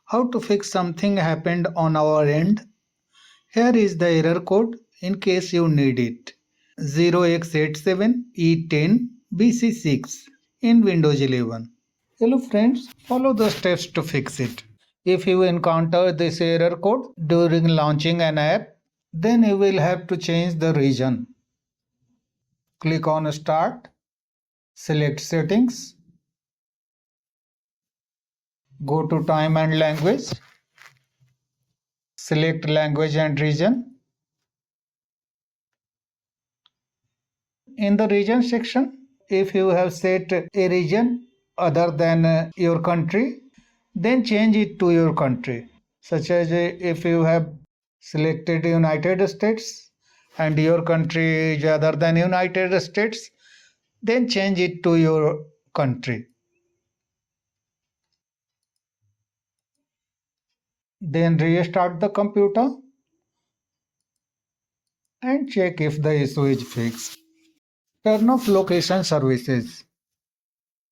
how to fix something happened on our end. Here is the error code in case you need it. 0x87E10BC6 in Windows 11. Hello friends, follow the steps to fix it. If you encounter this error code during launching an app, then you will have to change the region. Click on Start, select Settings, go to Time and Language, select Language and Region. In the region section, if you have set a region other than your country, then change it to your country. Such as if you have selected United States and your country is other than United States, then change it to your country. Then restart the computer and check if the issue is fixed. Turn off location services.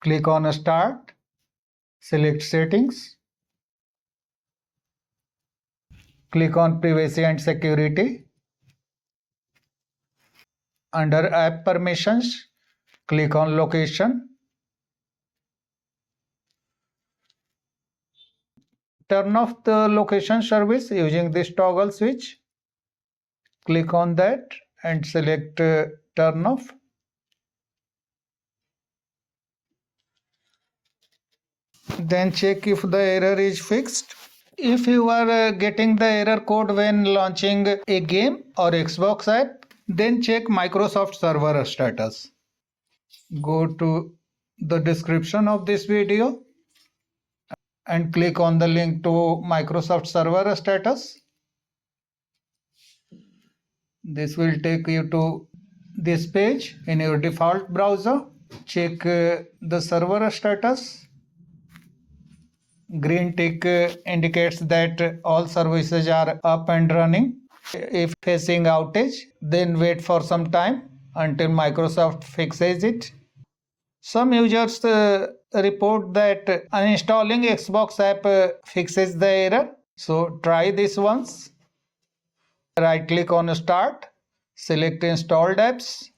Click on Start, select Settings, click on Privacy and Security. Under App Permissions, click on Location. Turn off the location service using this toggle switch. Click on that and select Turn off. Then check if the error is fixed. If you are getting the error code when launching a game or Xbox app, then check Microsoft Server status. Go to the description of this video and click on the link to Microsoft Server status. This will take you to this page in your default browser. Check the server status. Green tick indicates that all services are up and running. If facing outage, then wait for some time until Microsoft fixes it. Some users report that uninstalling Xbox app fixes the error. So try this once. Right click on Start, select Installed Apps,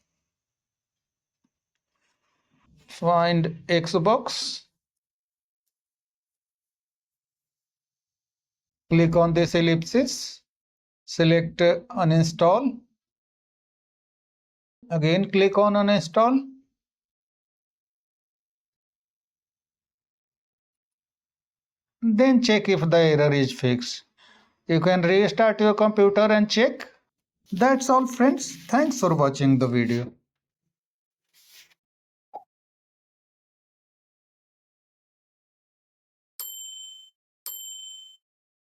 find Xbox, click on this ellipsis, select Uninstall, again click on Uninstall. Then check if the error is fixed. You can restart your computer and check. That's all friends. Thanks for watching the video.